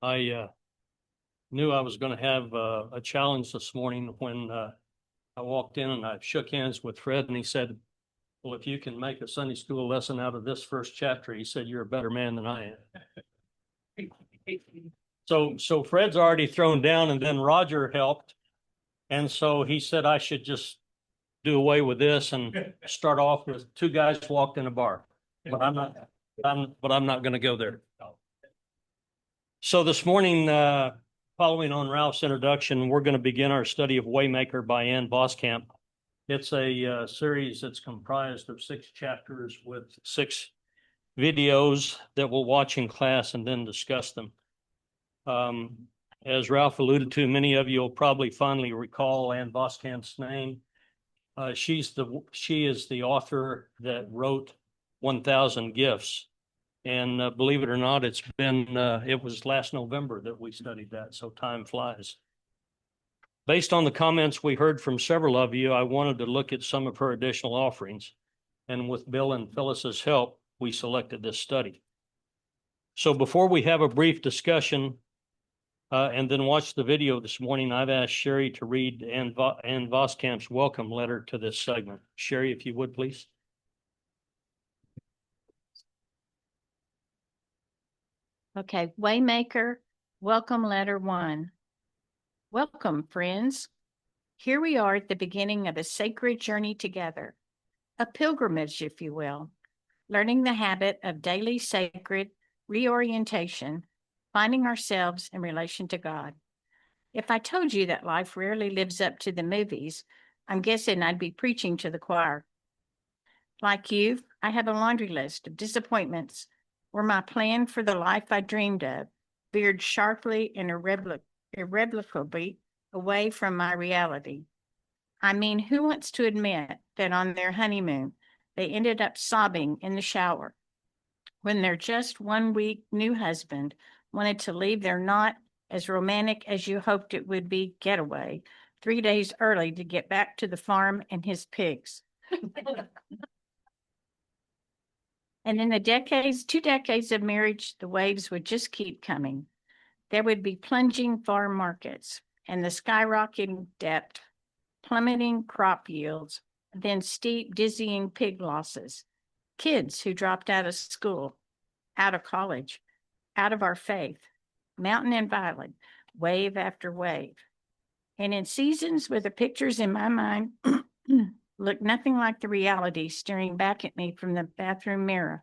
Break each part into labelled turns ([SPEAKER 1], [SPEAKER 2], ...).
[SPEAKER 1] I knew I was going to have a challenge this morning when I walked in and I shook hands with Fred, and he said, "Well, if you can make a Sunday school lesson out of this first chapter," he said, "you're a better man than I am." So Fred's already thrown down, and then Roger helped, and so he said I should just do away with this and start off with two guys walked in a bar. But I'm not. I'm not going to go there. So this morning, following on Ralph's introduction, we're going to begin our study of Waymaker by Voskamp. It's a series that's comprised of 6 chapters with 6 videos that we'll watch in class and then discuss them. As Ralph alluded to, many of you will probably fondly recall Ann Voskamp's name. She is the author that wrote 1,000 Gifts. And believe it or not, it was last November that we studied that, so time flies. Based on the comments we heard from several of you, I wanted to look at some of her additional offerings. And with Bill and Phyllis's help, we selected this study. So before we have a brief discussion and then watch the video this morning, I've asked Sherry to read Ann Voskamp's welcome letter to this segment. Sherry, if you would, please.
[SPEAKER 2] Okay, Waymaker, welcome letter 1. Welcome, friends. Here we are at the beginning of a sacred journey together, a pilgrimage, if you will, learning the habit of daily sacred reorientation, finding ourselves in relation to God. If I told you that life rarely lives up to the movies, I'm guessing I'd be preaching to the choir. Like you, I have a laundry list of disappointments where my plan for the life I dreamed of veered sharply and irrevocably away from my reality. I mean, who wants to admit that on their honeymoon, they ended up sobbing in the shower when their just 1 week new husband wanted to leave their not as romantic as you hoped it would be getaway 3 days early to get back to the farm and his pigs? And in the 2 decades of marriage, the waves would just keep coming. There would be plunging farm markets and the skyrocketing debt, plummeting crop yields, then steep, dizzying pig losses, kids who dropped out of school, out of college, out of our faith, mountain and valley, wave after wave. And in seasons where the pictures in my mind looked nothing like the reality staring back at me from the bathroom mirror,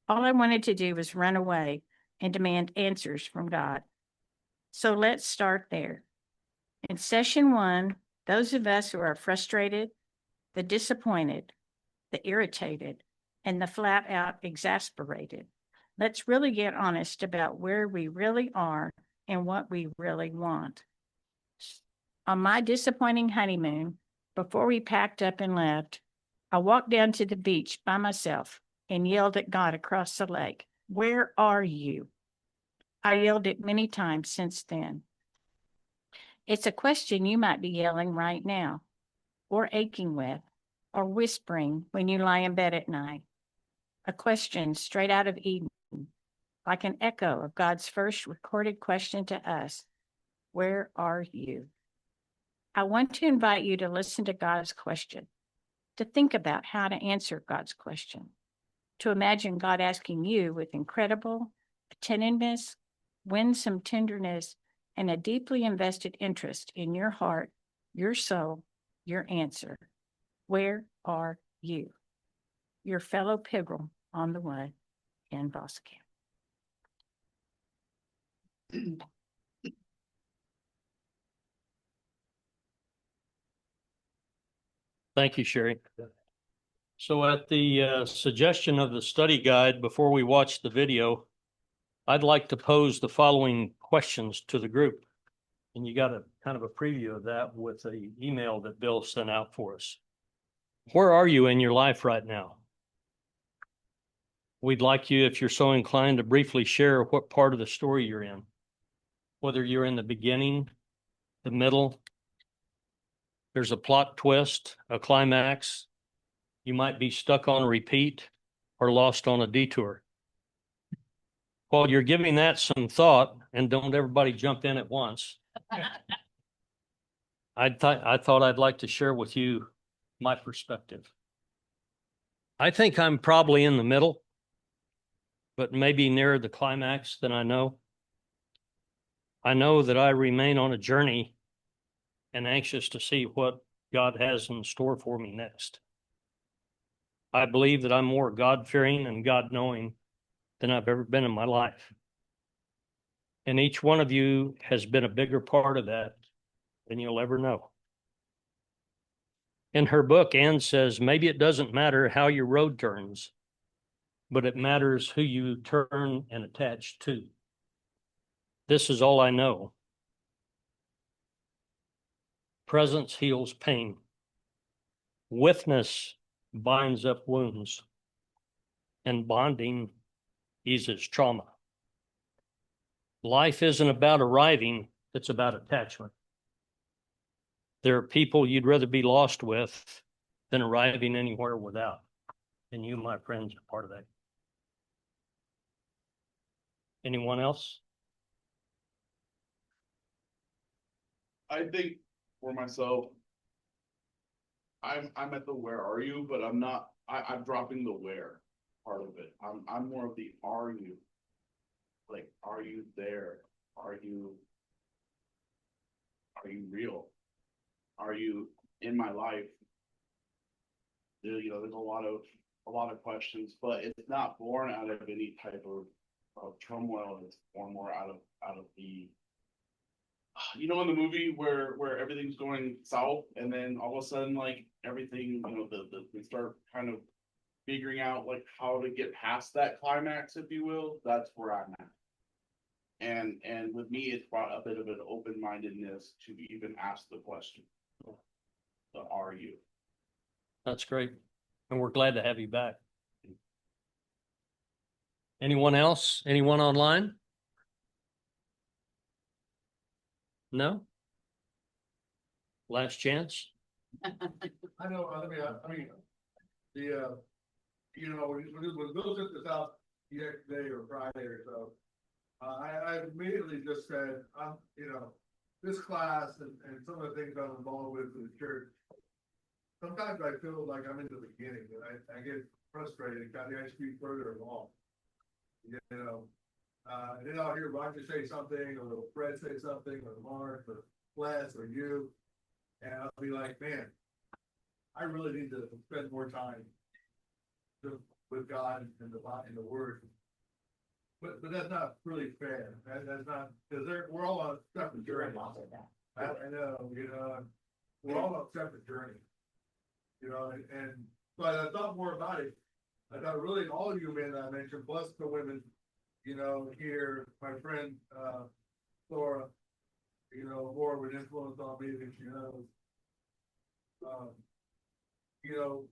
[SPEAKER 2] all I wanted to do was run away and demand answers from God. So let's start there. In session 1, those of us who are frustrated, the disappointed, the irritated, and the flat out exasperated, let's really get honest about where we really are and what we really want. On my disappointing honeymoon, before we packed up and left, I walked down to the beach by myself and yelled at God across the lake, "Where are you?" I yelled it many times since then. It's a question you might be yelling right now, or aching with, or whispering when you lie in bed at night. A question straight out of Eden, like an echo of God's first recorded question to us, "Where are you?" I want to invite you to listen to God's question, to think about how to answer God's question, to imagine God asking you with incredible attentiveness, winsome tenderness, and a deeply invested interest in your heart, your soul, your answer. Where are you? Your fellow pilgrim on the way in Voskamp.
[SPEAKER 1] Thank you, Sherry. So at the suggestion of the study guide, before we watch the video, I'd like to pose the following questions to the group. And you got a kind of a preview of that with the email that Bill sent out for us. Where are you in your life right now? We'd like you, if you're so inclined, to briefly share what part of the story you're in, whether you're in the beginning, the middle, there's a plot twist, a climax, you might be stuck on repeat or lost on a detour. While you're giving that some thought, and don't everybody jump in at once, I thought I'd like to share with you my perspective. I think I'm probably in the middle, but maybe nearer the climax than I know. I know that I remain on a journey and anxious to see what God has in store for me next. I believe that I'm more God-fearing and God-knowing than I've ever been in my life. And each one of you has been a bigger part of that than you'll ever know. In her book, Anne says, maybe it doesn't matter how your road turns, but it matters who you turn and attach to. This is all I know. Presence heals pain. Witness binds up wounds. And bonding eases trauma. Life isn't about arriving, it's about attachment. There are people you'd rather be lost with than arriving anywhere without. And you, my friends, are part of that. Anyone else?
[SPEAKER 3] I think for myself, I'm at the where are you, but I'm dropping the where part of it. I'm more of the are you. Like, are you there? Are you real? Are you in my life? There's a lot of questions, but it's not born out of any type of turmoil. It's born more out of the, in the movie where everything's going south, and then all of a sudden, like, everything, we start kind of figuring out like how to get past that climax, if you will. That's where I'm at. And with me, it's brought a bit of an open-mindedness to even ask the question, the are you?
[SPEAKER 1] That's great. And we're glad to have you back. Anyone else? Anyone online? No? Last chance?
[SPEAKER 4] I know, when Bill sent this out yesterday or Friday or so, I immediately just said, this class and some of the things I'm involved with in the church, sometimes I feel like I'm in the beginning, and I get frustrated, God, I should be further along. And then I'll hear Roger say something, or Fred say something, or Mark, or Les, or you, and I'll be like, man, I really need to spend more time with God and the Word. But that's not really fair. That's not, because we're all on separate journeys. I know, we're all on separate journeys. And but I thought more about it. I thought really all of you men that I mentioned, plus the women, here, my friend Laura, more of an influence on me than she knows.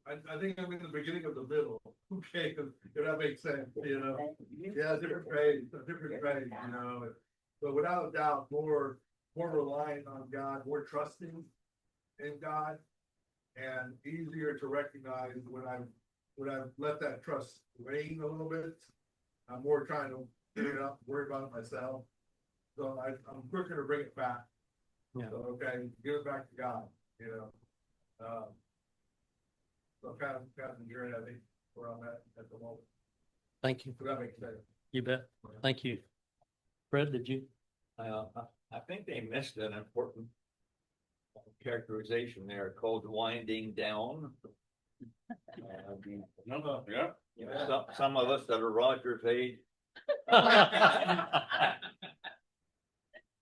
[SPEAKER 4] I think I'm in the beginning of the middle. Okay, if that makes sense, Yeah, different phase, but without a doubt, more reliant on God, more trusting in God, and easier to recognize when I've let that trust wane a little bit. I'm more trying to get it up, worry about it myself. So I'm quicker to bring it back.
[SPEAKER 1] Yeah.
[SPEAKER 4] So, okay, give it back to God, So kind of the journey, I think, where I'm at the moment.
[SPEAKER 1] Thank you.
[SPEAKER 4] So that makes sense.
[SPEAKER 1] You bet. Thank you. Fred, did you?
[SPEAKER 5] I think they missed an important characterization there called winding down.
[SPEAKER 3] Yeah.
[SPEAKER 5] Some of us that are Roger's age,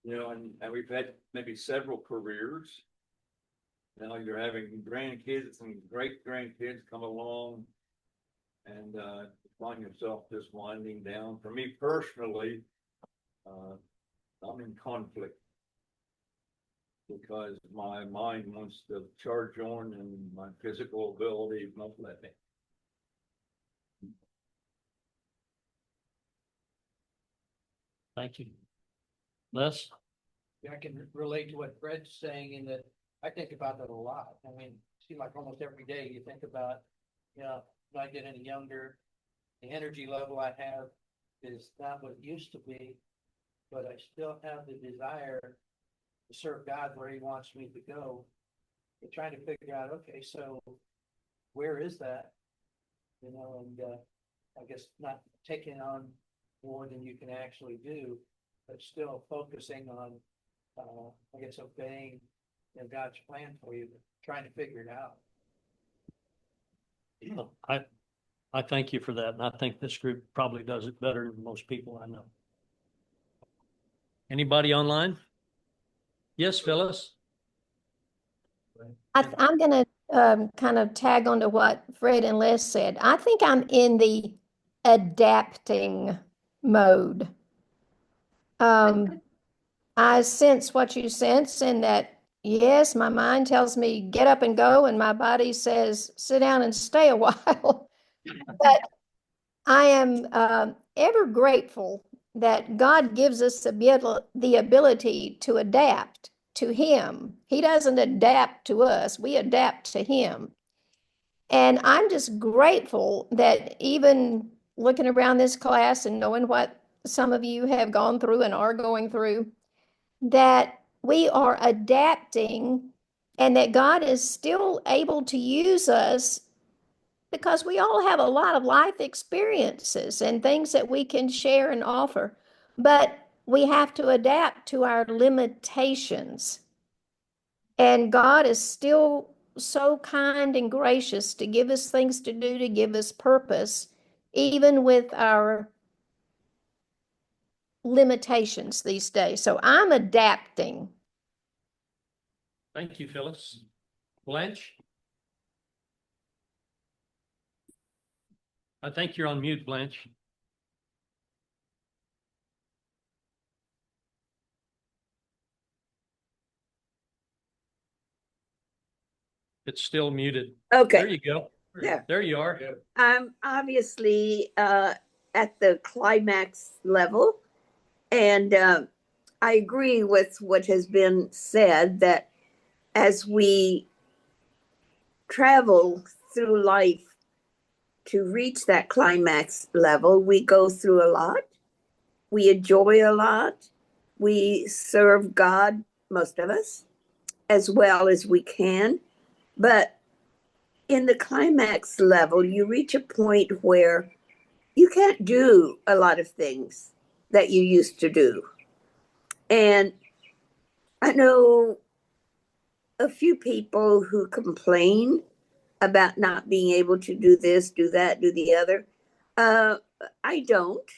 [SPEAKER 5] and we've had maybe several careers. Now you're having grandkids and great grandkids come along, and find yourself just winding down. For me personally, I'm in conflict because my mind wants to charge on and my physical ability won't let me.
[SPEAKER 1] Thank you. Les?
[SPEAKER 6] I can relate to what Fred's saying in that I think about that a lot. I mean, it seems like almost every day you think about, when I get any younger, the energy level I have, is not what it used to be, but I still have the desire to serve God where he wants me to go. But trying to figure out, okay, so where is that? You know, and I guess not taking on more than you can actually do, but still focusing on, I guess, obeying, you know, God's plan for you, trying to figure it out.
[SPEAKER 1] I thank you for that, and I think this group probably does it better than most people I know. Anybody online? Yes, Phyllis?
[SPEAKER 7] I'm going to kind of tag onto what Fred and Les said. I think I'm in the adapting mode. I sense what you sense, and that, yes, my mind tells me get up and go, and my body says sit down and stay a while. But I am ever grateful that God gives us the ability to adapt to Him. He doesn't adapt to us, we adapt to Him. And I'm just grateful that even looking around this class and knowing what some of you have gone through and are going through, that we are adapting and that God is still able to use us, because we all have a lot of life experiences and things that we can share and offer, but we have to adapt to our limitations. And God is still so kind and gracious to give us things to do, to give us purpose, even with our limitations these days. So I'm adapting.
[SPEAKER 1] Thank you, Phyllis. Blanche? I think you're on mute, Blanche. It's still muted. There
[SPEAKER 8] Okay,
[SPEAKER 1] you go.
[SPEAKER 8] There.
[SPEAKER 1] There you are.
[SPEAKER 8] I'm obviously at the climax level, and I agree with what has been said, that as we travel through life to reach that climax level, we go through a lot, we enjoy a lot, we serve God, most of us, as well as we can. But in the climax level, you reach a point where you can't do a lot of things that you used to do. And I know a few people who complain about not being able to do this, do that, do the other. I don't.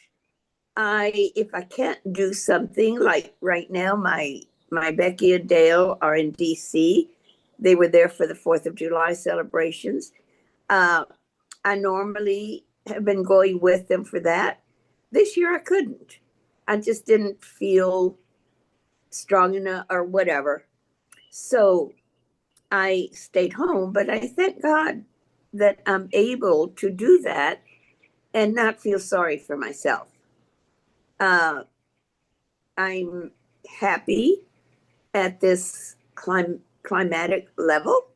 [SPEAKER 8] If I can't do something, like right now, my Becky and Dale are in DC. They were there for the 4th of July celebrations. I normally have been going with them for that. This year I couldn't. I just didn't feel strong enough or whatever. So I stayed home, but I thank God that I'm able to do that and not feel sorry for myself. I'm happy at this climatic level.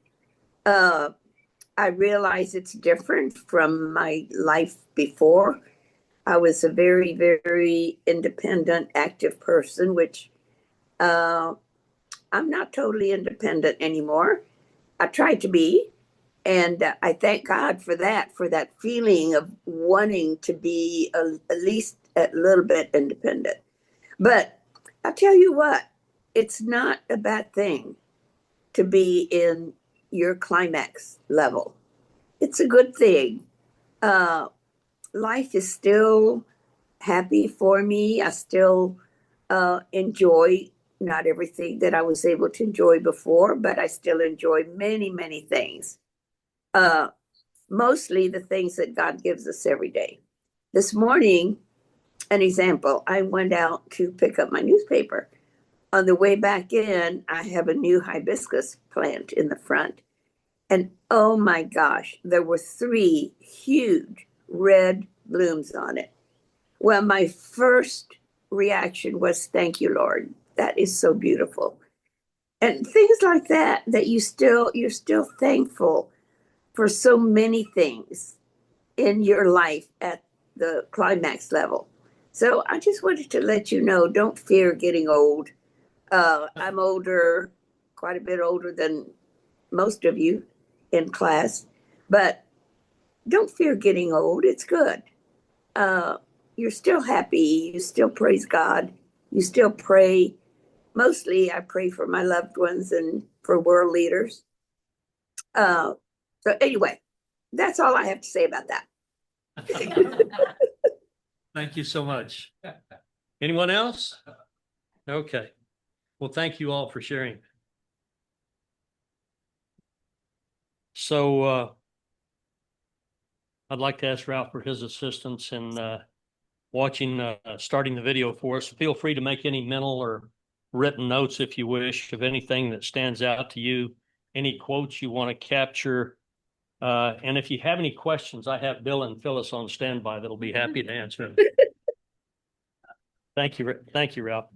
[SPEAKER 8] I realize it's different from my life before. I was a very, very independent, active person, which I'm not totally independent anymore. I tried to be, and I thank God for that feeling of wanting to be at least a little bit independent. But I'll tell you what, it's not a bad thing to be in your climax level. It's a good thing. Life is still happy for me. I still enjoy not everything that I was able to enjoy before, but I still enjoy many, many things. Mostly the things that God gives us every day. This morning, an example, I went out to pick up my newspaper. On the way back in, I have a new hibiscus plant in the front. And oh my gosh, there were 3 huge red blooms on it. Well, my first reaction was, thank you, Lord. That is so beautiful. And things like that, that you're still thankful for so many things in your life at the climax level. So I just wanted to let you know, don't fear getting old. I'm older, quite a bit older than most of you in class, but don't fear getting old. It's good. Uh, you're still happy. You still praise God. You still pray. Mostly, I pray for my loved ones and for world leaders. So anyway, that's all I have to say about that.
[SPEAKER 1] Thank you so much. Anyone else? Okay. Well, thank you all for sharing. So I'd like to ask Ralph for his assistance in starting the video for us. Feel free to make any mental or written notes if you wish of anything that stands out to you, any quotes you want to capture. And if you have any questions, I have Bill and Phyllis on standby that'll be happy to answer them. Thank you. Thank you, Ralph.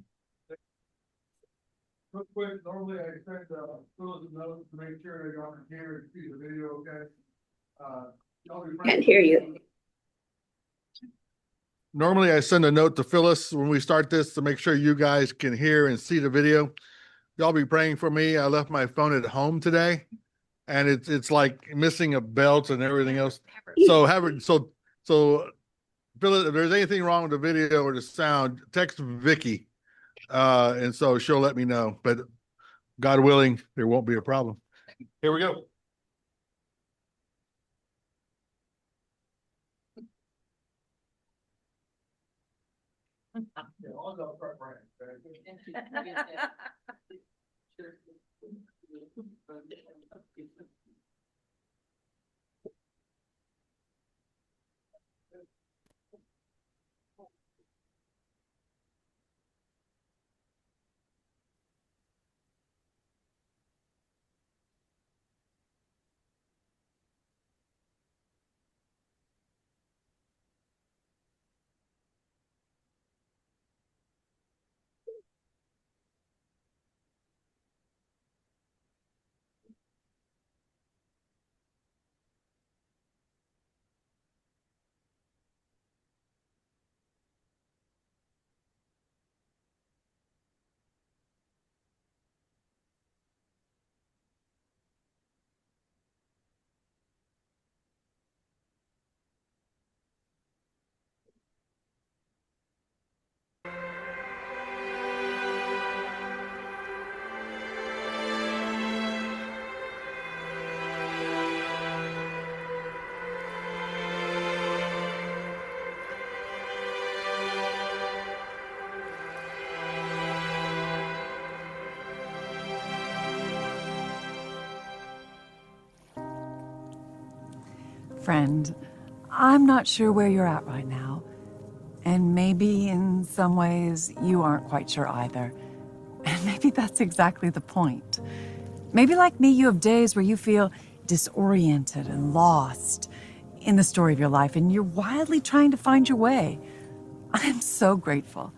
[SPEAKER 4] Real quick, normally I expect Phyllis and notes to make sure that y'all can hear and see the video, okay? Y'all be
[SPEAKER 8] Can't hear you.
[SPEAKER 4] Normally I send a note to Phyllis when we start this to make sure you guys can hear and see the video. Y'all be praying for me. I left my phone at home today and it's like missing a belt and everything else. So Phyllis, if there's anything wrong with the video or the sound, text Vicky. And so she'll let me know, but God willing, there won't be a problem. Here we go.
[SPEAKER 9] Friend, I'm not sure where you're at right now. And maybe in some ways you aren't quite sure either. And maybe that's exactly the point. Maybe like me, you have days where you feel disoriented and lost in the story of your life, and you're wildly trying to find your way. I'm so grateful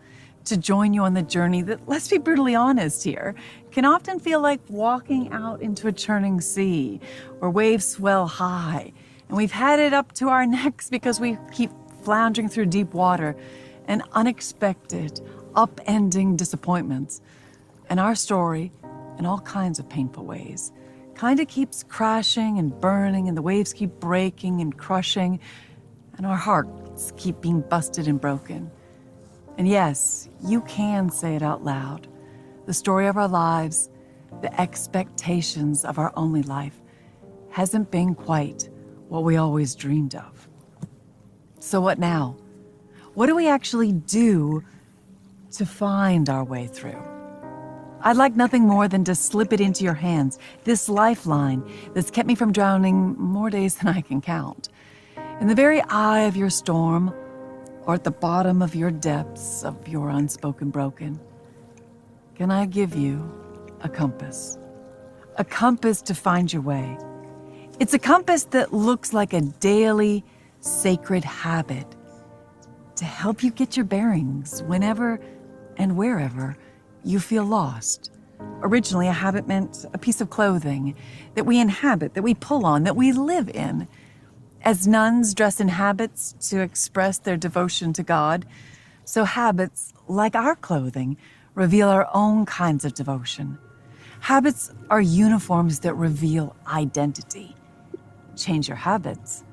[SPEAKER 9] to join you on the journey that, let's be brutally honest here, can often feel like walking out into a churning sea where waves swell high, and we've had it up to our necks because we keep floundering through deep water and unexpected, upending disappointments. And our story, in all kinds of painful ways, kind of keeps crashing and burning, and the waves keep breaking and crushing, and our hearts keep being busted and broken. And yes, you can say it out loud. The story of our lives, the expectations of our only life, hasn't been quite what we always dreamed of. So what now? What do we actually do to find our way through? I'd like nothing more than to slip it into your hands, this lifeline that's kept me from drowning more days than I can count. In the very eye of your storm, or at the bottom of your depths of your unspoken broken, can I give you a compass? A compass to find your way. It's a compass that looks like a daily, sacred habit to help you get your bearings whenever and wherever you feel lost. Originally, a habit meant a piece of clothing that we inhabit, that we pull on, that we live in. As nuns dress in habits to express their devotion to God, So habits, like our clothing, reveal our own kinds of devotion. Habits are uniforms that reveal identity. Change your habits,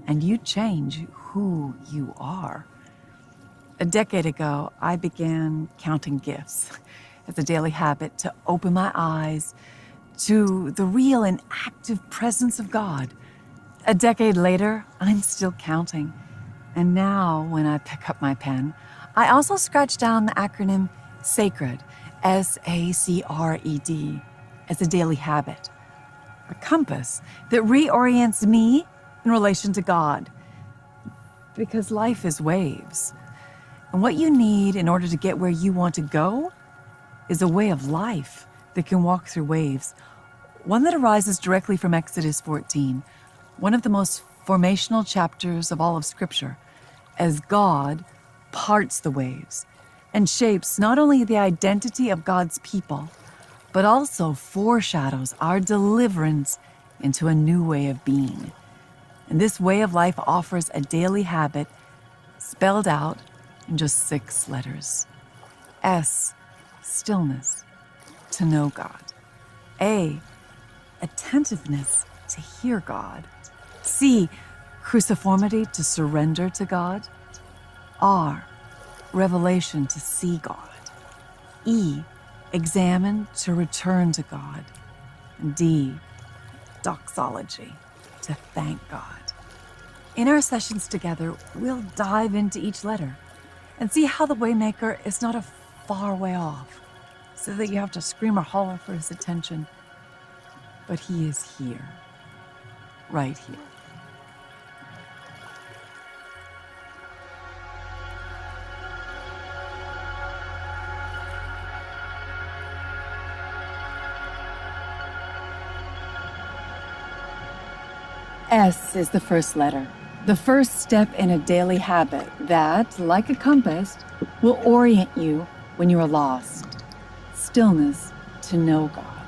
[SPEAKER 9] and you change who you are. A decade ago, I began counting gifts as a daily habit to open my eyes to the real and active presence of God. A decade later, I'm still counting. And now, when I pick up my pen, I also scratch down the acronym SACRED, SACRED, as a daily habit. A compass that reorients me in relation to God. Because life is waves. And what you need in order to get where you want to go is a way of life that can walk through waves. One that arises directly from Exodus 14, one of the most formational chapters of all of Scripture, as God parts the waves and shapes not only the identity of God's people, but also foreshadows our deliverance into a new way of being. And this way of life offers a daily habit spelled out in just 6 letters. S, stillness, to know God. A, attentiveness, to hear God. C, cruciformity, to surrender to God. R, revelation, to see God. E, examine, to return to God. And D, doxology, to thank God. In our sessions together, we'll dive into each letter and see how the Waymaker is not a far way off, so that you have to scream or holler for his attention, but he is here, right here. S is the first letter, the first step in a daily habit that, like a compass, will orient you when you are lost. Stillness, to know God.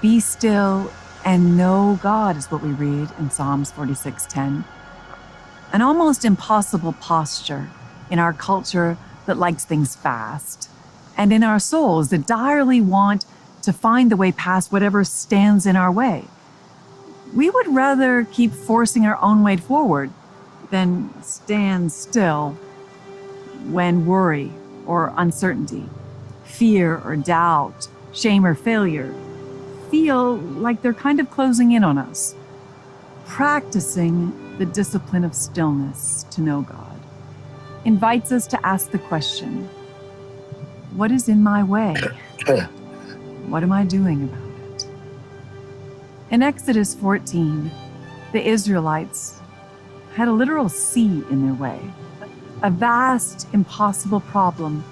[SPEAKER 9] Be still and know God is what we read in Psalms 46:10. An almost impossible posture in our culture that likes things fast, and in our souls that direly want to find the way past whatever stands in our way. We would rather keep forcing our own way forward than stand still when worry or uncertainty, fear or doubt, shame or failure feel like they're kind of closing in on us. Practicing the discipline of stillness to know God invites us to ask the question, what is in my way? What am I doing about it? In Exodus 14, the Israelites had a literal sea in their way, a vast, impossible problem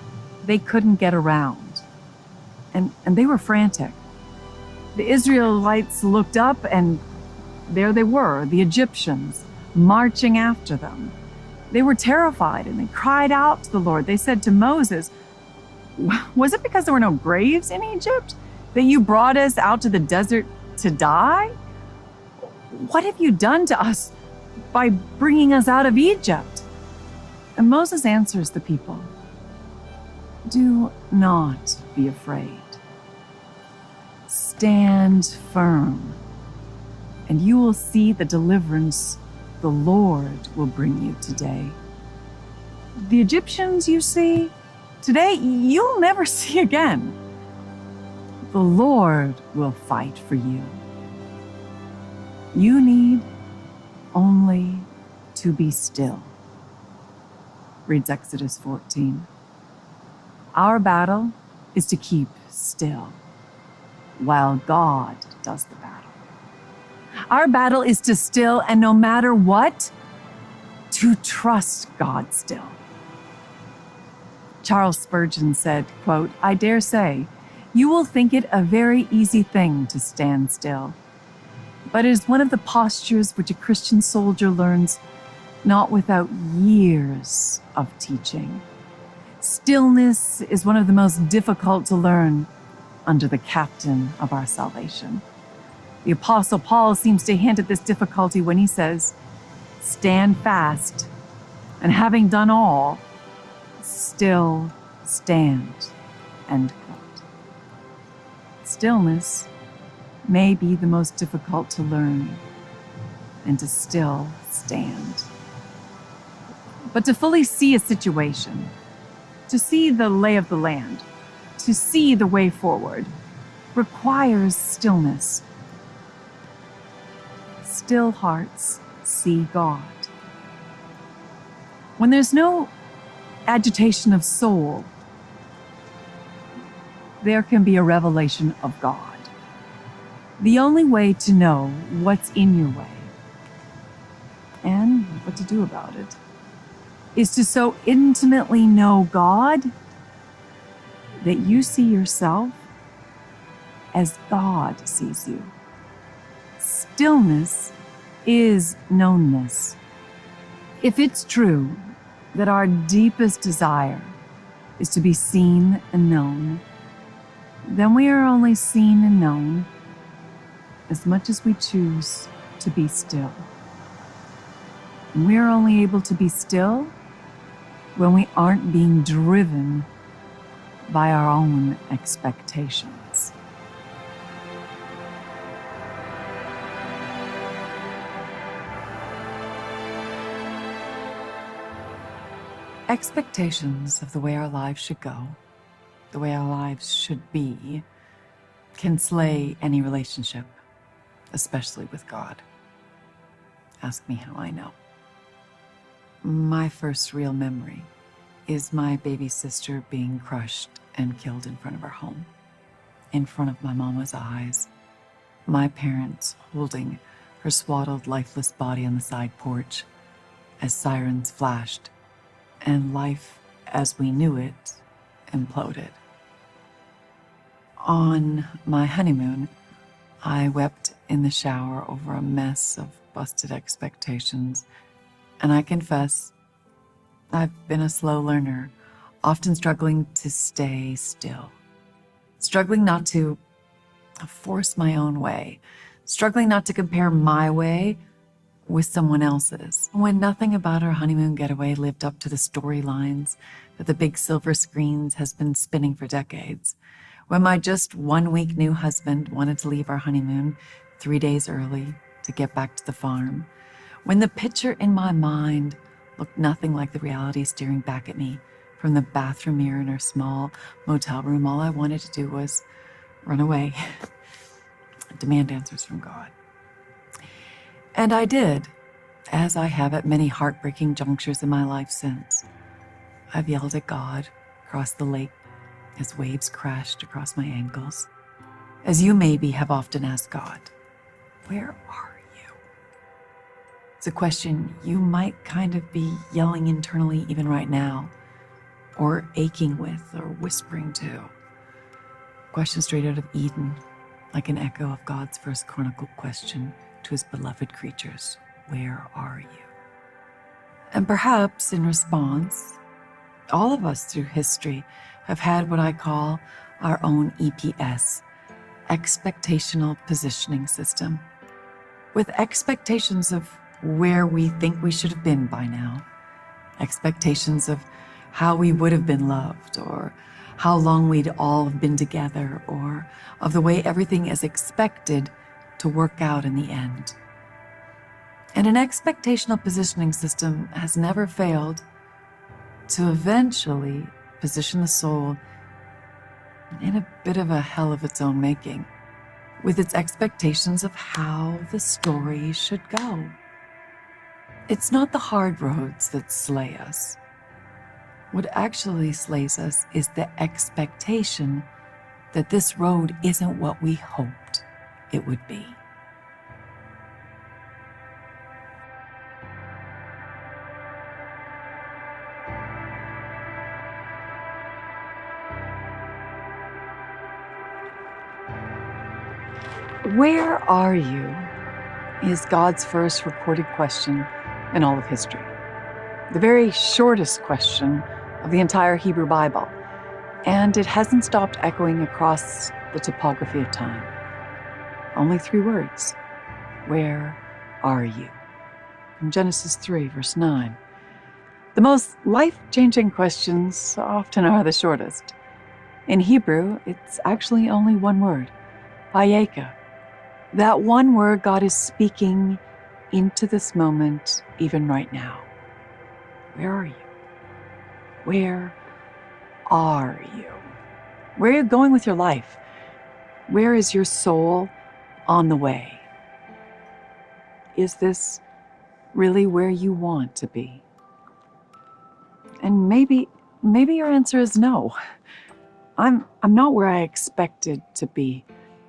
[SPEAKER 9] they couldn't get around. And they were frantic. The Israelites looked up and there they were, the Egyptians, marching after them. They were terrified and they cried out to the Lord. They said to Moses, was it because there were no graves in Egypt that you brought us out to the desert to die? What have you done to us by bringing us out of Egypt? And Moses answers the people, do not be afraid. Stand firm, and you will see the deliverance the Lord will bring you today. The Egyptians you see today, you'll never see again. The Lord will fight for you. You need only to be still. Reads Exodus 14. Our battle is to keep still while God does the battle. Our battle is to still, and no matter what, to trust God still. Charles Spurgeon said, quote, I dare say, you will think it a very easy thing to stand still, but it is one of the postures which a Christian soldier learns not without years of teaching. Stillness is one of the most difficult to learn under the captain of our salvation. The Apostle Paul seems to hint at this difficulty when he says, stand fast and having done all, still stand. End quote. Stillness may be the most difficult to learn, and to still stand. But to fully see a situation, to see the lay of the land, to see the way forward, requires stillness. Still hearts see God. When there's no agitation of soul, there can be a revelation of God. The only way to know what's in your way and what to do about it is to so intimately know God that you see yourself as God sees you. Stillness is knownness. If it's true that our deepest desire is to be seen and known, then we are only seen and known as much as we choose to be still. And we are only able to be still when we aren't being driven by our own expectations. Expectations of the way our lives should go, the way our lives should be, can slay any relationship, especially with God. Ask me how I know. My first real memory is my baby sister being crushed and killed in front of our home, in front of my mama's eyes, my parents holding her swaddled, lifeless body on the side porch as sirens flashed and life as we knew it imploded. On my honeymoon, I wept in the shower over a mess of busted expectations, and I confess, I've been a slow learner, often struggling to stay still, struggling not to force my own way, struggling not to compare my way with someone else's. When nothing about our honeymoon getaway lived up to the storylines that the big silver screens has been spinning for decades, when my just 1 week new husband wanted to leave our honeymoon 3 days early to get back to the farm, when the picture in my mind looked nothing like the reality staring back at me from the bathroom mirror in our small motel room, all I wanted to do was run away, demand answers from God. And I did, as I have at many heartbreaking junctures in my life since. I've yelled at God across the lake as waves crashed across my ankles. As you maybe have often asked God, where are you? It's a question you might kind of be yelling internally even right now, or aching with, or whispering to. Question straight out of Eden, like an echo of God's first chronicle question to his beloved creatures, where are you? And perhaps in response, all of us through history have had what I call our own EPS, expectational positioning system, with expectations of where we think we should have been by now, expectations of how we would have been loved, or how long we'd all have been together, or of the way everything is expected to work out in the end. And an expectational positioning system has never failed to eventually position the soul in a bit of a hell of its own making, with its expectations of how the story should go. It's not the hard roads that slay us. What actually slays us is the expectation that this road isn't what we hoped it would be. Where are you is God's first recorded question in all of history. The very shortest question of the entire Hebrew Bible. And it hasn't stopped echoing across the topography of time. Only 3 words. Where are you? From Genesis 3, verse 9. The most life-changing questions often are the shortest. In Hebrew, it's actually only one word, Hayeka. That one word God is speaking into this moment, even right now. Where are you? Where are you? Where are you going with your life? Where is your soul on the way? Is this really where you want to be? And maybe your answer is no. I'm not where I expected to be,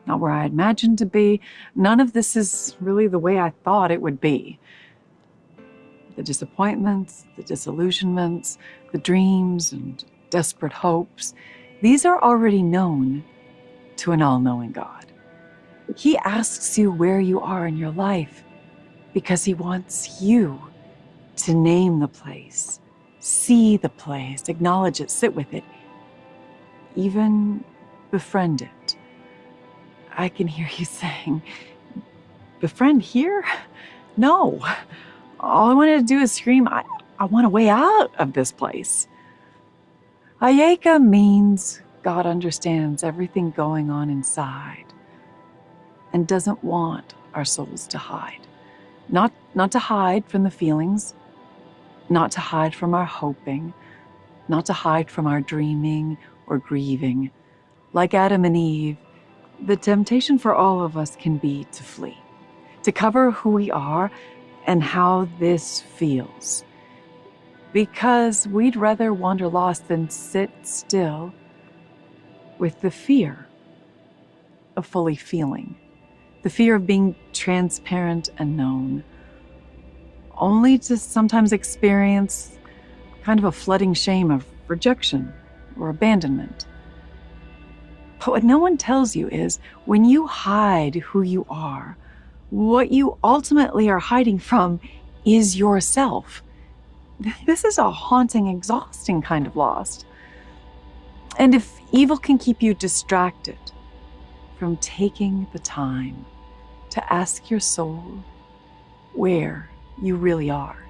[SPEAKER 9] not where I imagined to be. None of this is really the way I thought it would be. The disappointments, the disillusionments, the dreams and desperate hopes, these are already known to an all-knowing God. He asks you where you are in your life because he wants you to name the place, see the place, acknowledge it, sit with it, even befriend it. I can hear you saying, befriend here? No. All I wanted to do is scream, I want a way out of this place. Hayeka means God understands everything going on inside and doesn't want our souls to hide. Not to hide from the feelings, not to hide from our hoping, not to hide from our dreaming or grieving. Like Adam and Eve, the temptation for all of us can be to flee, to cover who we are and how this feels. Because we'd rather wander lost than sit still with the fear of fully feeling, the fear of being transparent and known, only to sometimes experience kind of a flooding shame of rejection or abandonment. But what no one tells you is when you hide who you are, what you ultimately are hiding from is yourself. This is a haunting, exhausting kind of loss. And if evil can keep you distracted from taking the time to ask your soul where you really are,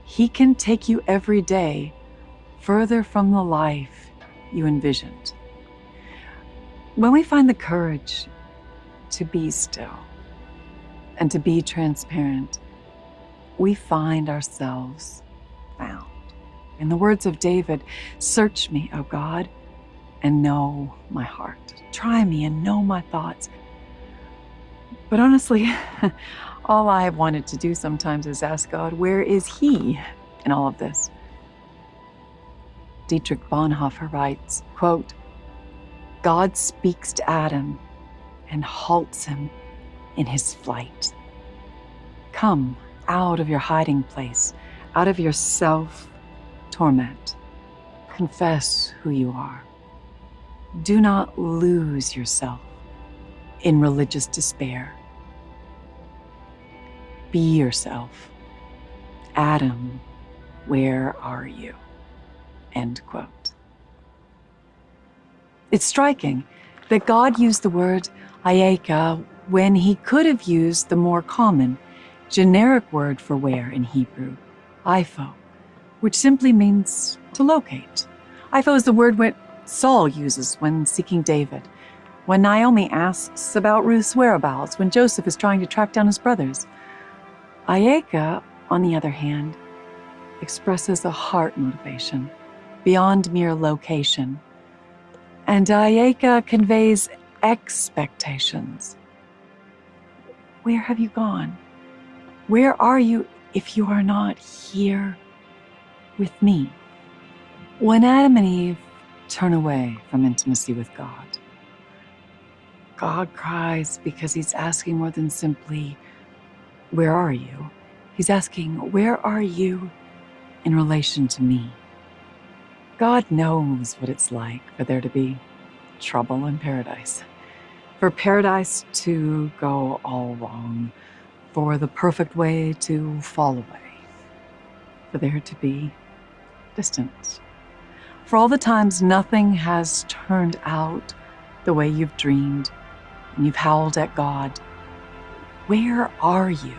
[SPEAKER 9] he can take you every day further from the life you envisioned. When we find the courage to be still and to be transparent, we find ourselves found. In the words of David, search me, O God, and know my heart. Try me and know my thoughts. But honestly, all I have wanted to do sometimes is ask God, where is he in all of this? Dietrich Bonhoeffer writes, quote, God speaks to Adam and halts him in his flight. Come out of your hiding place, out of your self-torment. Confess who you are. Do not lose yourself in religious despair. Be yourself. Adam, where are you? End quote. It's striking that God used the word Hayeka when he could have used the more common, generic word for where in Hebrew, Ipho, which simply means to locate. Ipho is the word what Saul uses when seeking David, when Naomi asks about Ruth's whereabouts, when Joseph is trying to track down his brothers. Hayeka, on the other hand, expresses a heart motivation beyond mere location. And Hayeka conveys expectations. Where have you gone? Where are you if you are not here with me? When Adam and Eve turn away from intimacy with God, God cries because he's asking more than simply, where are you? He's asking, where are you in relation to me? God knows what it's like for there to be trouble in paradise, for paradise to go all wrong, for the perfect way to fall away, for there to be distance, for all the times nothing has turned out the way you've dreamed and you've howled at God. Where are you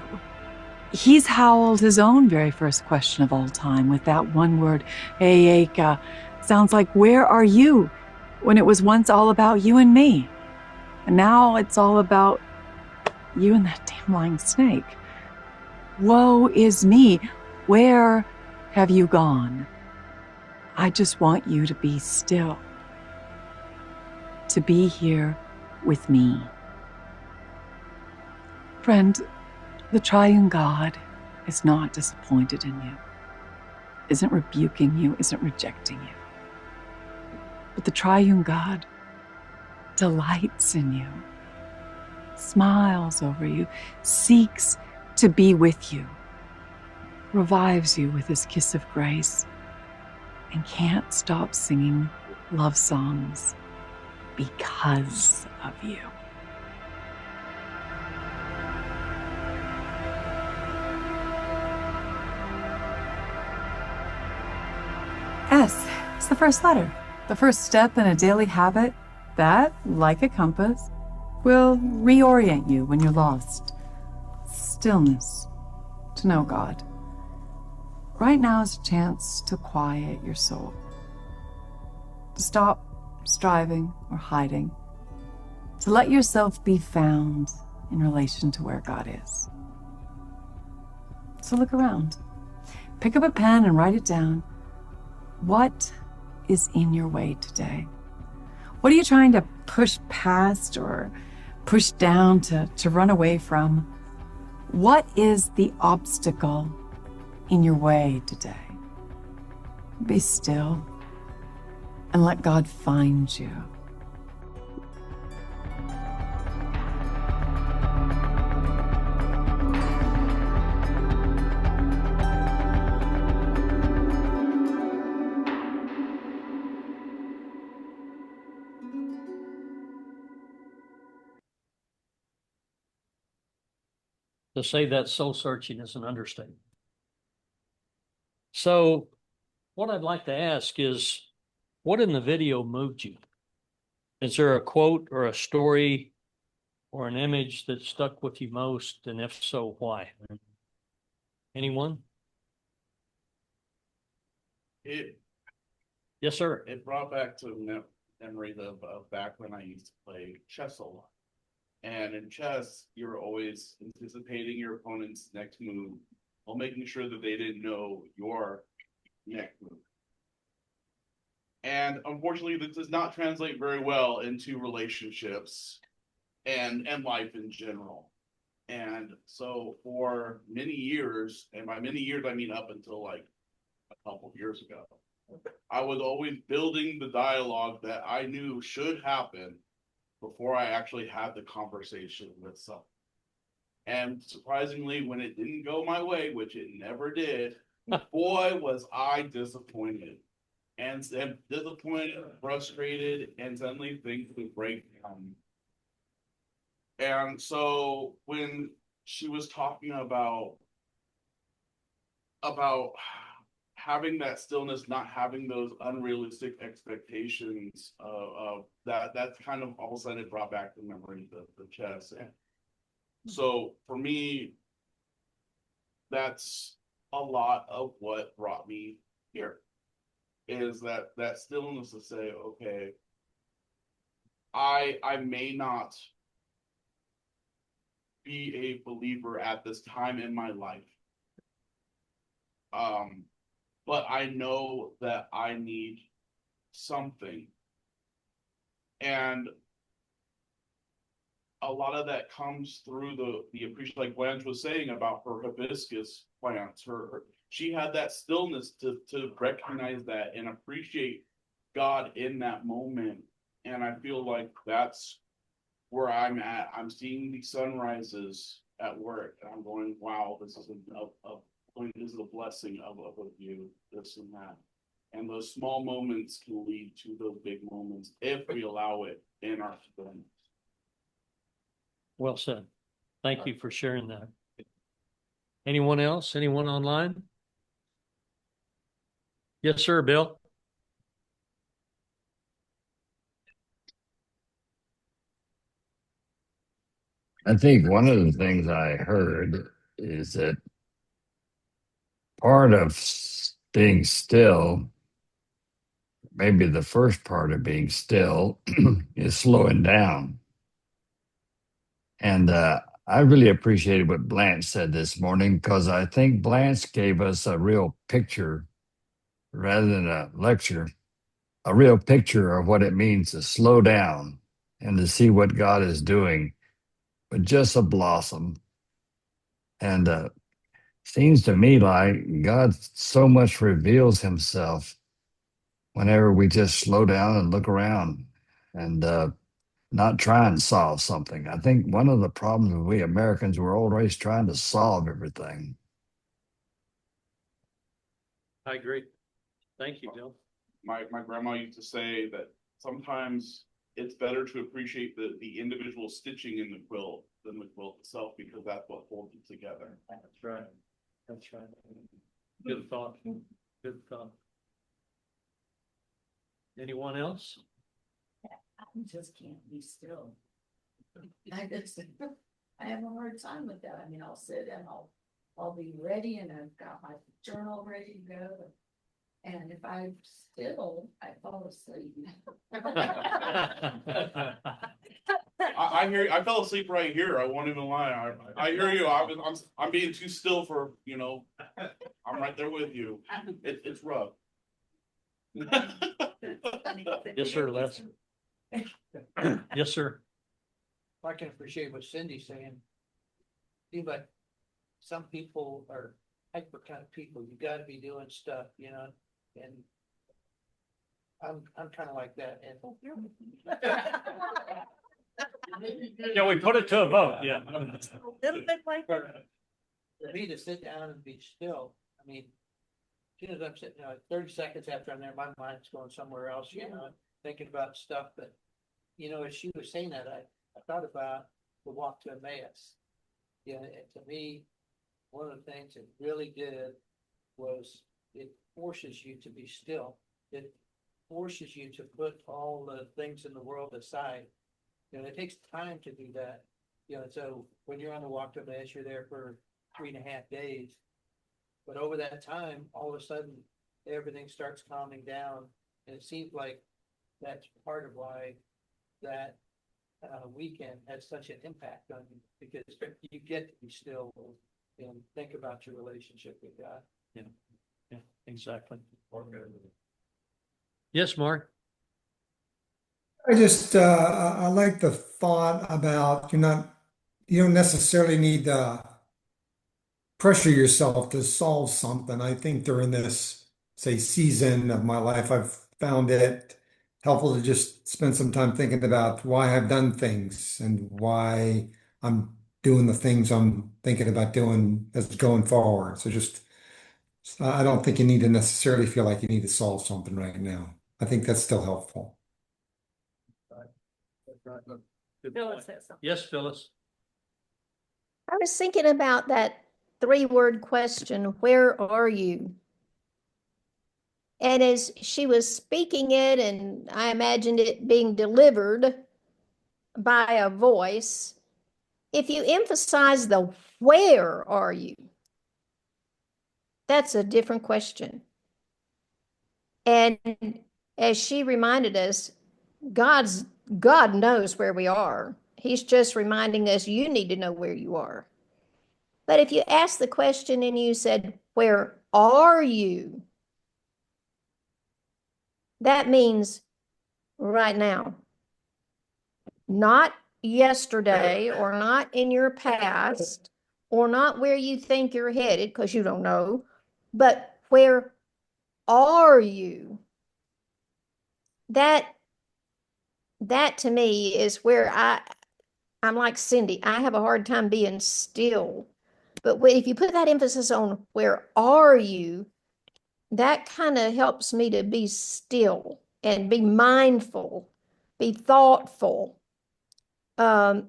[SPEAKER 9] He's howled his own very first question of all time with that one word, Eika. Sounds like, where are you? When it was once all about you and me. And now it's all about you and that damn lying snake. Woe is me. Where have you gone? I just want you to be still. To be here with me. Friend, the triune God is not disappointed in you, isn't rebuking you, isn't rejecting you. But the triune God delights in you, smiles over you, seeks to be with you, revives you with his kiss of grace, and can't stop singing love songs because of you. S is the first letter, the first step in a daily habit that, like a compass, will reorient you when you're lost. Stillness, to know God. Right now is a chance to quiet your soul, to stop striving or hiding, to let yourself be found in relation to where God is. So look around, pick up a pen and write it down. What is in your way today? What are you trying to push past or push down to run away from? What is the obstacle in your way today? Be still and let God find you.
[SPEAKER 1] To say that soul searching is an understatement. So what I'd like to ask is, what in the video moved you? Is there a quote or a story or an image that stuck with you most? And if so, why? Anyone?
[SPEAKER 3] It
[SPEAKER 1] Yes, sir.
[SPEAKER 3] it brought back to memories of back when I used to play chess a lot. And in chess, you're always anticipating your opponent's next move while making sure that they didn't know your next move. And unfortunately, this does not translate very well into relationships and life in general. And so for many years, and by many years, I mean up until like a couple of years ago, I was always building the dialogue that I knew should happen before I actually had the conversation with someone. And surprisingly, when it didn't go my way, which it never did, boy, was I disappointed. And disappointed, frustrated, and suddenly things would break down. And so when she was talking about having that stillness, not having those unrealistic expectations of that's kind of all of a sudden it brought back the memory of the chess. And so for me, that's a lot of what brought me here, is that stillness to say, okay, I may not be a believer at this time in my life. But I know that I need something. And a lot of that comes through the appreciation, like Blanche was saying about her hibiscus plants. She had that stillness to recognize that and appreciate God in that moment. And I feel like that's where I'm at. I'm seeing the sunrises at work, and I'm going, wow, this is a blessing of a view, this and that. And those small moments can lead to those big moments if we allow it in our stillness.
[SPEAKER 1] Well said. Thank you for sharing that. Anyone else? Anyone online? Yes, sir, Bill.
[SPEAKER 10] I think one of the things I heard is that part of being still, maybe the first part of being still, is slowing down. And I really appreciated what Blanche said this morning, because I think Blanche gave us a real picture rather than a lecture, a real picture of what it means to slow down and to see what God is doing with just a blossom. And seems to me like God so much reveals himself whenever we just slow down and look around and not try and solve something. I think one of the problems with we Americans, we're always trying to solve everything.
[SPEAKER 1] I agree. Thank you, Bill.
[SPEAKER 3] My grandma used to say that sometimes it's better to appreciate the individual stitching in the quilt than the quilt itself, because that's what holds it together.
[SPEAKER 1] That's right. That's right. Good thought. Good thought. Anyone else?
[SPEAKER 11] I just can't be still. I just, I have a hard time with that. I mean, I'll sit and I'll be ready and I've got my journal ready to go. And if I'm still, I fall asleep.
[SPEAKER 3] I hear you. I fell asleep right here. I won't even lie. I hear you. I'm being too still for, I'm right there with you. It's rough.
[SPEAKER 1] Yes, sir, Les. Yes, sir.
[SPEAKER 6] I can appreciate what Cindy's saying. But some people are hyper kind of people. You gotta be doing stuff, and I'm kind of like that. And
[SPEAKER 1] Yeah, we put it to a vote, yeah.
[SPEAKER 2] Little bit like that.
[SPEAKER 6] for me to sit down and be still, I mean, as soon as I'm sitting, 30 seconds after I'm there, my mind's going somewhere else, thinking about stuff. But, as she was saying that, I thought about the walk to Emmaus. Yeah, and to me, one of the things it really did was it forces you to be still. It forces you to put all the things in the world aside. It takes time to do that. So when you're on the walk to Emmaus, you're there for 3.5 days. But over that time, all of a sudden, everything starts calming down. And it seems like that's part of why that weekend had such an impact on you, because you get to be still and think about your relationship with God.
[SPEAKER 1] Yeah, exactly. Yes, Mark.
[SPEAKER 12] I like the thought about you don't necessarily need to pressure yourself to solve something. I think during this, say, season of my life, I've found it helpful to just spend some time thinking about why I've done things and why I'm doing the things I'm thinking about doing as going forward. I don't think you need to necessarily feel like you need to solve something right now. I think that's still helpful.
[SPEAKER 2] Phyllis has something.
[SPEAKER 1] Yes, Phyllis.
[SPEAKER 7] I was thinking about that 3-word question, where are you? And as she was speaking it, and I imagined it being delivered by a voice, if you emphasize the where are you, that's a different question. And as she reminded us, God knows where we are. He's just reminding us, you need to know where you are. But if you ask the question and you said, where are you? That means right now, not yesterday or not in your past or not where you think you're headed, because you don't know, but where are you? That to me is where I'm like Cindy. I have a hard time being still. But if you put that emphasis on where are you, that kind of helps me to be still and be mindful, be thoughtful. But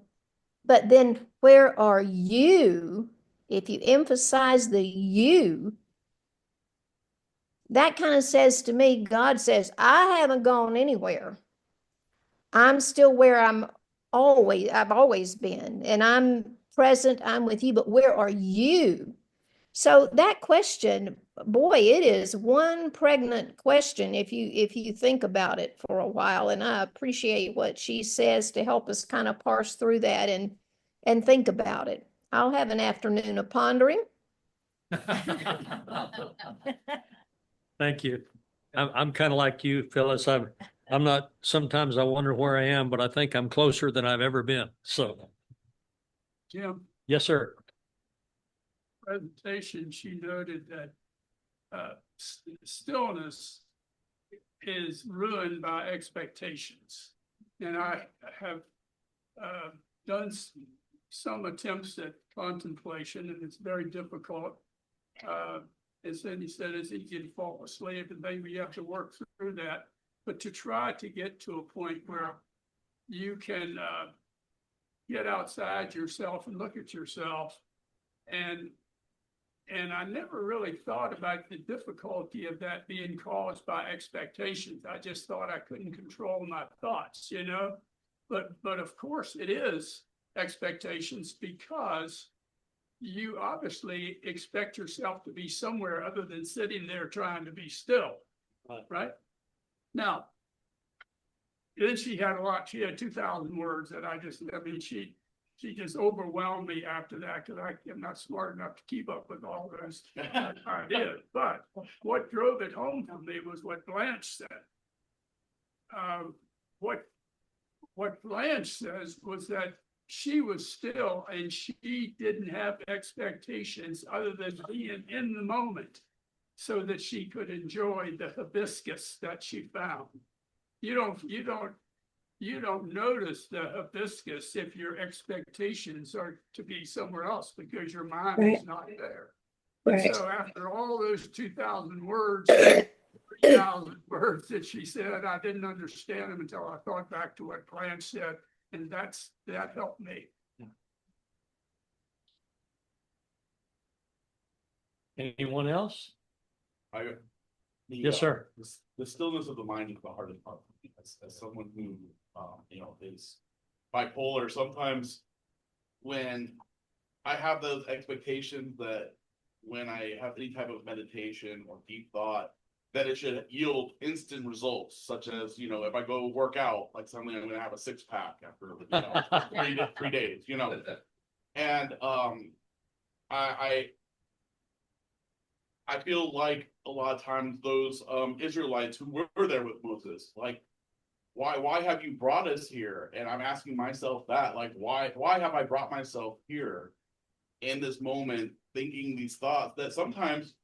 [SPEAKER 7] then where are you? If you emphasize the you, that kind of says to me, God says, I haven't gone anywhere. I'm still where I've always been, and I'm present, I'm with you, but where are you? So that question, boy, it is one pregnant question if you think about it for a while. And I appreciate what she says to help us kind of parse through that and think about it. I'll have an afternoon of pondering.
[SPEAKER 1] Thank you. I'm kind of like you, Phyllis. I'm not, sometimes I wonder where I am, but I think I'm closer than I've ever been. So,
[SPEAKER 13] Jim,
[SPEAKER 1] yes, sir.
[SPEAKER 13] presentation, she noted that stillness is ruined by expectations. And I have done some attempts at contemplation, and it's very difficult. And Cindy said it's easy to fall asleep, and maybe you have to work through that. But to try to get to a point where you can get outside yourself and look at yourself, and I never really thought about the difficulty of that being caused by expectations. I just thought I couldn't control my thoughts, you know? But of course it is expectations, because you obviously expect yourself to be somewhere other than sitting there trying to be still, right? Now, then she had 2,000 words that she just overwhelmed me after that, because I am not smart enough to keep up with all those ideas. But what drove it home for me was what Blanche said. What Blanche says was that she was still, and she didn't have expectations other than being in the moment so that she could enjoy the hibiscus that she found. You don't notice the hibiscus if your expectations are to be somewhere else, because your mind is not there.
[SPEAKER 8] Right.
[SPEAKER 13] So after all those 2,000 words, 3,000 words that she said, I didn't understand them until I thought back to what Blanche said, and that helped me.
[SPEAKER 1] Anyone else?
[SPEAKER 3] Yes,
[SPEAKER 1] sir.
[SPEAKER 3] The stillness of the mind is the hardest part for me. As someone who, is bipolar, sometimes when I have those expectations that when I have any type of meditation or deep thought, that it should yield instant results, such as, if I go work out, like suddenly I'm going to have a 6-pack after 3 days, and I feel like a lot of times those Israelites who were there with Moses, like, why have you brought us here? And I'm asking myself that, like, why have I brought myself here in this moment, thinking these thoughts that sometimes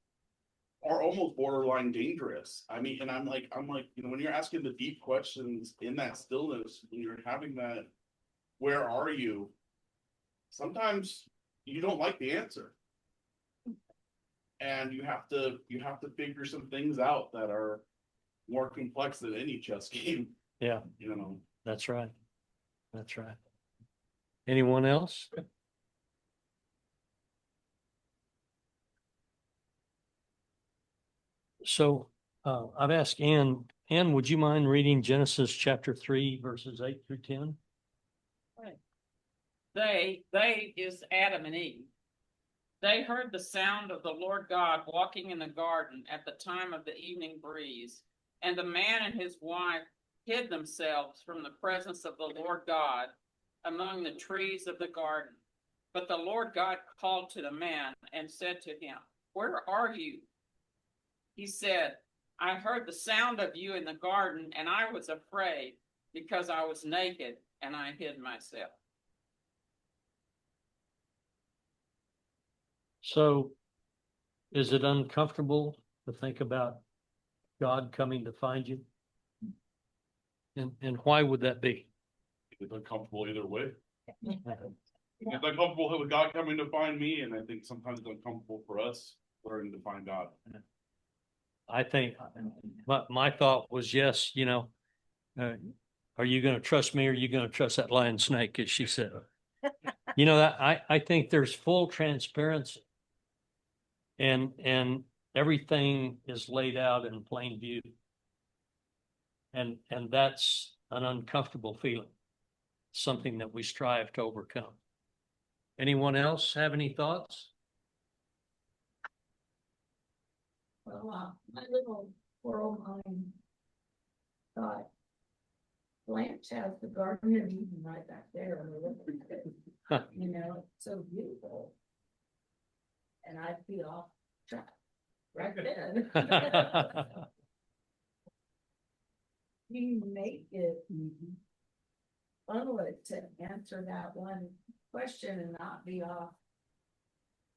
[SPEAKER 3] are almost borderline dangerous? I mean, and I'm like, when you're asking the deep questions in that stillness, when you're having that, where are you? Sometimes you don't like the answer. And you have to figure some things out that are more complex than any chess game.
[SPEAKER 1] Yeah. That's right. That's right. Anyone else? So I've asked Ann, would you mind reading Genesis chapter 3, verses 8 through 10?
[SPEAKER 14] Right. They is Adam and Eve. They heard the sound of the Lord God walking in the garden at the time of the evening breeze, and the man and his wife hid themselves from the presence of the Lord God among the trees of the garden. But the Lord God called to the man and said to him, "Where are you?" He said, "I heard the sound of you in the garden, and I was afraid because I was naked and I hid myself."
[SPEAKER 1] So is it uncomfortable to think about God coming to find you? And why would that be?
[SPEAKER 3] It's uncomfortable either way. It's uncomfortable with God coming to find me, and I think sometimes it's uncomfortable for us learning to find God.
[SPEAKER 1] I think my thought was, yes, are you going to trust me, or are you going to trust that lion snake, as she said? That I think there's full transparency, and everything is laid out in plain view. And that's an uncomfortable feeling, something that we strive to overcome. Anyone else have any thoughts?
[SPEAKER 11] Well, my little world mind thought Blanche has the Garden of Eden right back there. And we're looking at it. You know, it's so beautiful. And I'd be off track right then. You make it funnel it to answer that one question and not be off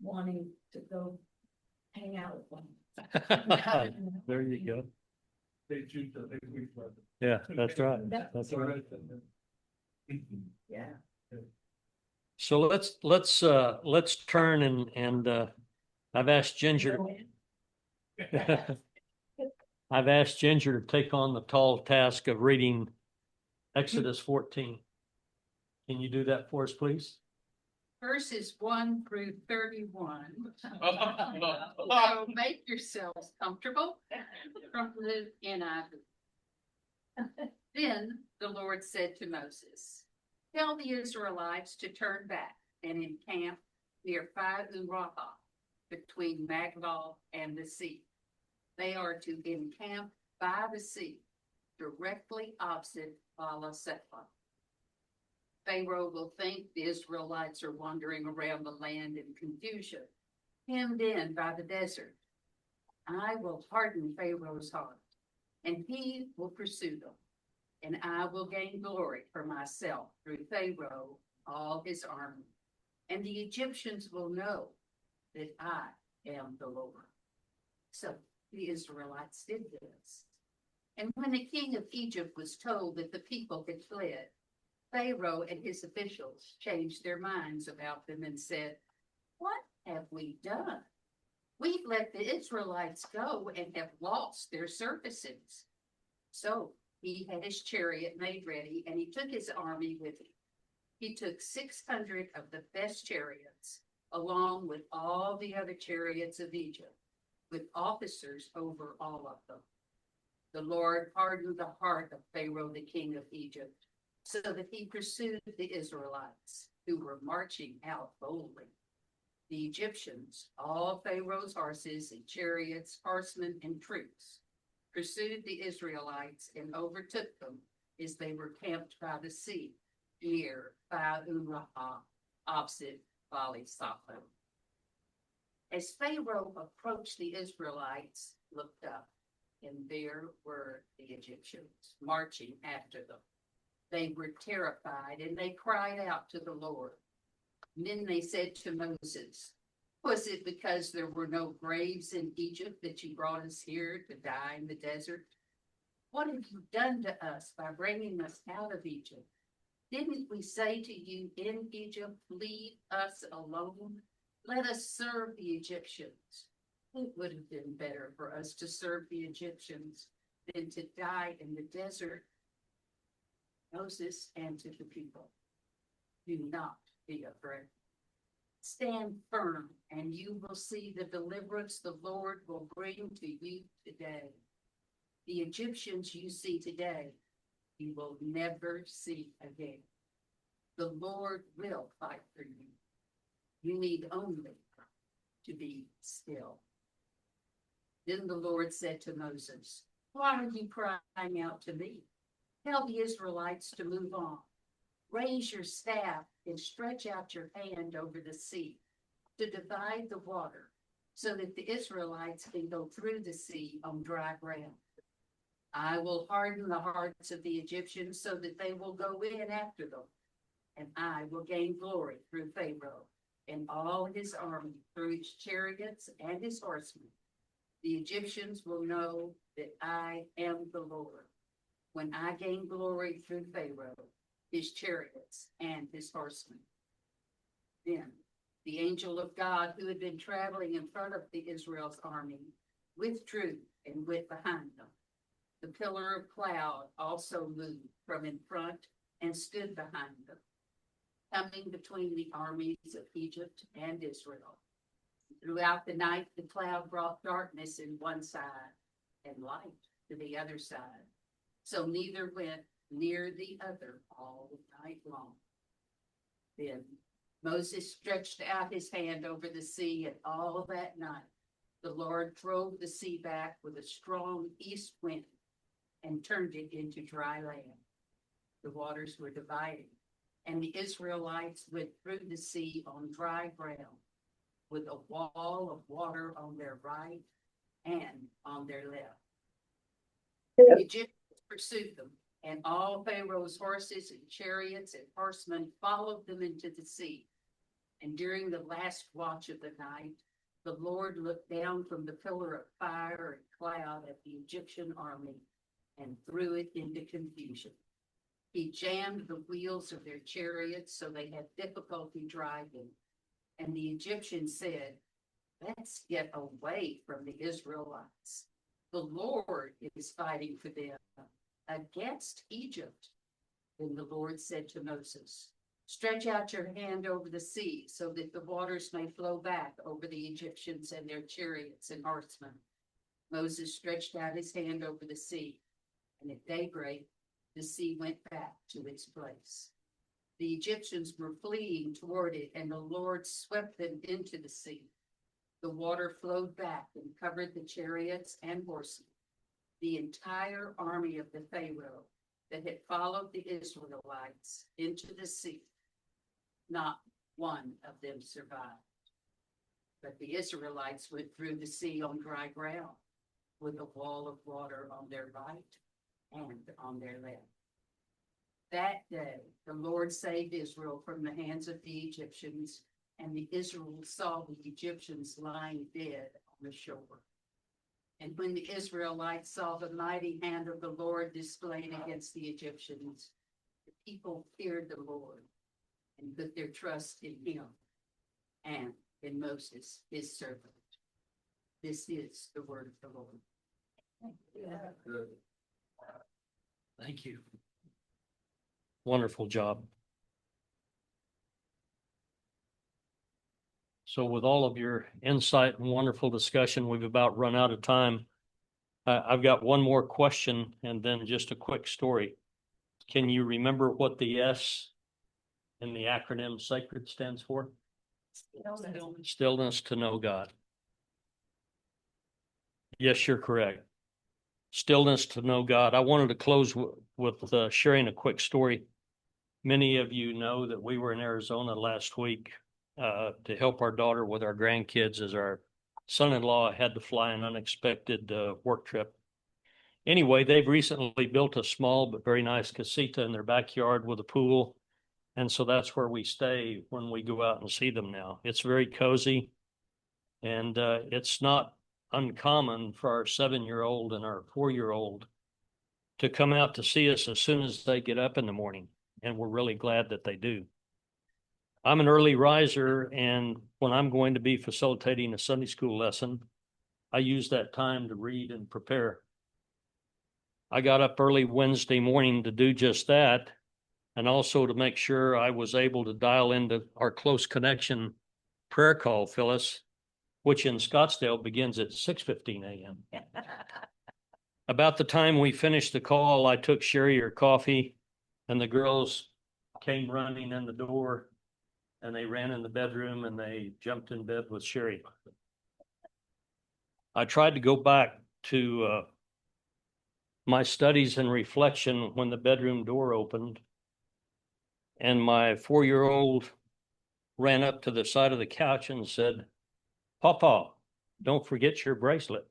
[SPEAKER 11] wanting to go hang out with them.
[SPEAKER 1] There you go.
[SPEAKER 4] Stay tuned to next week's weather.
[SPEAKER 1] Yeah, that's right. That's right.
[SPEAKER 11] Yeah.
[SPEAKER 1] So let's turn and I've asked Ginger. I've asked Ginger to take on the tall task of reading Exodus 14. Can you do that for us, please?
[SPEAKER 14] Verses 1 through 31. So make yourselves comfortable from the NIV. Then the Lord said to Moses, tell the Israelites to turn back and encamp near Pi-u-Rahah, between Magdal and the sea. They are to encamp by the sea, directly opposite Bala-Sepha. Pharaoh will think the Israelites are wandering around the land in confusion, hemmed in by the desert. I will harden Pharaoh's heart, and he will pursue them, and I will gain glory for myself through Pharaoh, all his army, and the Egyptians will know that I am the Lord. So the Israelites did this. And when the king of Egypt was told that the people had fled, Pharaoh and his officials changed their minds about them and said, what have we done? We've let the Israelites go and have lost their services. So he had his chariot made ready, and he took his army with him. He took 600 of the best chariots, along with all the other chariots of Egypt, with officers over all of them. The Lord hardened the heart of Pharaoh, the king of Egypt, so that he pursued the Israelites, who were marching out boldly. The Egyptians, all Pharaoh's horses and chariots, horsemen and troops, pursued the Israelites and overtook them as they were camped by the sea near Pi-u-Rahah, opposite Bali-Sapho. As Pharaoh approached, the Israelites looked up, and there were the Egyptians marching after them. They were terrified, and they cried out to the Lord. And then they said to Moses, was it because there were no graves in Egypt that you brought us here to die in the desert? What have you done to us by bringing us out of Egypt? Didn't we say to you in Egypt, leave us alone? Let us serve the Egyptians. It would have been better for us to serve the Egyptians than to die in the desert. Moses answered the people, do not be afraid. Stand firm, and you will see the deliverance the Lord will bring to you today. The Egyptians you see today, you will never see again. The Lord will fight for you. You need only to be still. Then the Lord said to Moses, why are you crying out to me? Tell the Israelites to move on. Raise your staff and stretch out your hand over the sea to divide the water so that the Israelites can go through the sea on dry ground. I will harden the hearts of the Egyptians so that they will go in after them, and I will gain glory through Pharaoh and all his army, through his chariots and his horsemen. The Egyptians will know that I am the Lord when I gain glory through Pharaoh, his chariots, and his horsemen. Then the angel of God, who had been traveling in front of the Israel's army, withdrew and went behind them. The pillar of cloud also moved from in front and stood behind them, coming between the armies of Egypt and Israel. Throughout the night, the cloud brought darkness in one side and light to the other side. So neither went near the other all night long. Then Moses stretched out his hand over the sea, and all that night
[SPEAKER 11] The Lord drove the sea back with a strong east wind and turned it into dry land. The waters were divided, and the Israelites went through the sea on dry ground, with a wall of water on their right and on their left. The Egyptians pursued them, and all Pharaoh's horses and chariots and horsemen followed them into the sea. And during the last watch of the night, the Lord looked down from the pillar of fire and cloud at the Egyptian army and threw it into confusion. He jammed the wheels of their chariots so they had difficulty driving. And the Egyptians said, "Let's get away from the Israelites. The Lord is fighting for them against Egypt." Then the Lord said to Moses, "Stretch out your hand over the sea so that the waters may flow back over the Egyptians and their chariots and horsemen." Moses stretched out his hand over the sea, and at daybreak, the sea went back to its place. The Egyptians were fleeing toward it, and the Lord swept them into the sea. The water flowed back and covered the chariots and horsemen. The entire army of the Pharaoh that had followed the Israelites into the sea, not one of them survived. But the Israelites went through the sea on dry ground, with a wall of water on their right and on their left. That day, the Lord saved Israel from the hands of the Egyptians, and the Israelites saw the Egyptians lying dead on the shore. And when the Israelites saw the mighty hand of the Lord displayed against the Egyptians, the people feared the Lord and put their trust in him and in Moses, his servant. This is the word of the Lord.
[SPEAKER 1] Thank you. Wonderful job. So with all of your insight and wonderful discussion, we've about run out of time. I've got one more question and then just a quick story. Can you remember what the S in the acronym SACRED stands for? Stillness to know God. Yes, you're correct. Stillness to know God. I wanted to close with sharing a quick story. Many of you know that we were in Arizona last week to help our daughter with our grandkids as our son-in-law had to fly an unexpected work trip. Anyway, they've recently built a small but very nice casita in their backyard with a pool. And so that's where we stay when we go out and see them now. It's very cozy. And it's not uncommon for our 7-year-old and our 4-year-old to come out to see us as soon as they get up in the morning. And we're really glad that they do. I'm an early riser, and when I'm going to be facilitating a Sunday school lesson, I use that time to read and prepare. I got up early Wednesday morning to do just that, and also to make sure I was able to dial into our close connection prayer call, Phyllis, which in Scottsdale begins at 6:15 a.m. About the time we finished the call, I took Sherry her coffee, and the girls came running in the door, and they ran in the bedroom, and they jumped in bed with Sherry. I tried to go back to my studies and reflection when the bedroom door opened, and my 4-year-old ran up to the side of the couch and said, "Papa, don't forget your bracelet."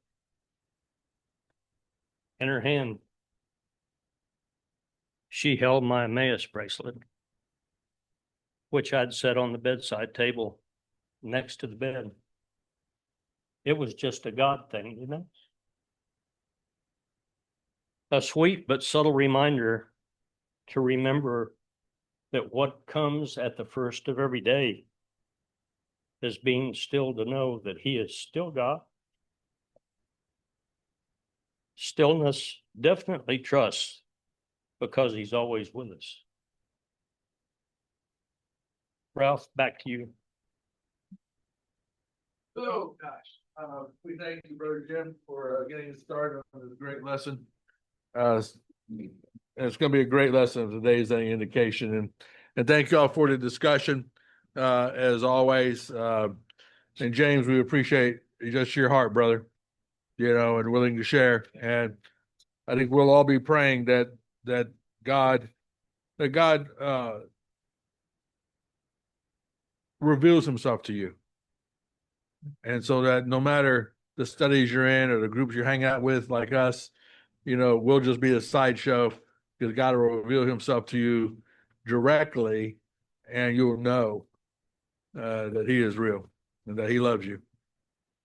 [SPEAKER 1] In her hand, she held my Emmaus bracelet, which I'd set on the bedside table next to the bed. It was just a God thing, you know? A sweet but subtle reminder to remember that what comes at the first of every day is being still to know that He is still God. Stillness definitely trusts because He's always with us. Ralph, back to you.
[SPEAKER 4] Oh, gosh. We thank you, Brother Jim, for getting us started on this great lesson. It's going to be a great lesson if today is any indication. And thank you all for the discussion, as always. And James, we appreciate
[SPEAKER 15] just your heart, brother, and willing to share. And I think we'll all be praying that God reveals himself to you. And so that no matter the studies you're in or the groups you're hanging out with, like us, we'll just be a sideshow, because God will reveal himself to you directly, and you'll know that he is real and that he loves you,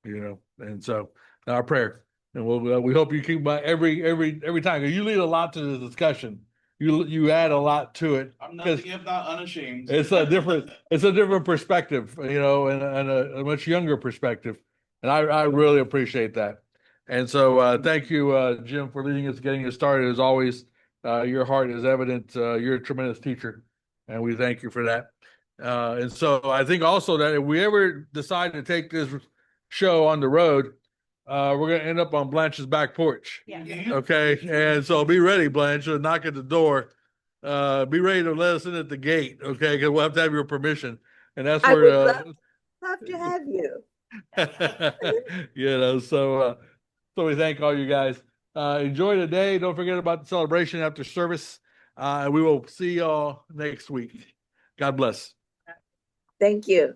[SPEAKER 15] And so our prayer, and we hope you keep by every time. You lead a lot to the discussion. You add a lot to it.
[SPEAKER 3] I'm nothing if not unashamed.
[SPEAKER 15] It's a different perspective, and a much younger perspective. And I really appreciate that. And so thank you, Jim, for leading us, getting us started. As always, your heart is evident. You're a tremendous teacher, and we thank you for that. And so I think also that if we ever decide to take this show on the road, we're going to end up on Blanche's back porch.
[SPEAKER 2] Yeah.
[SPEAKER 15] Okay. And so be ready, Blanche, to knock at the door. Be ready to let us in at the gate. Okay. Because we'll have to have your permission. And that's
[SPEAKER 8] I
[SPEAKER 15] where,
[SPEAKER 8] would love to have you.
[SPEAKER 15] so we thank all you guys. Enjoy the day. Don't forget about the celebration after service. We will see y'all next week. God bless.
[SPEAKER 8] Thank you.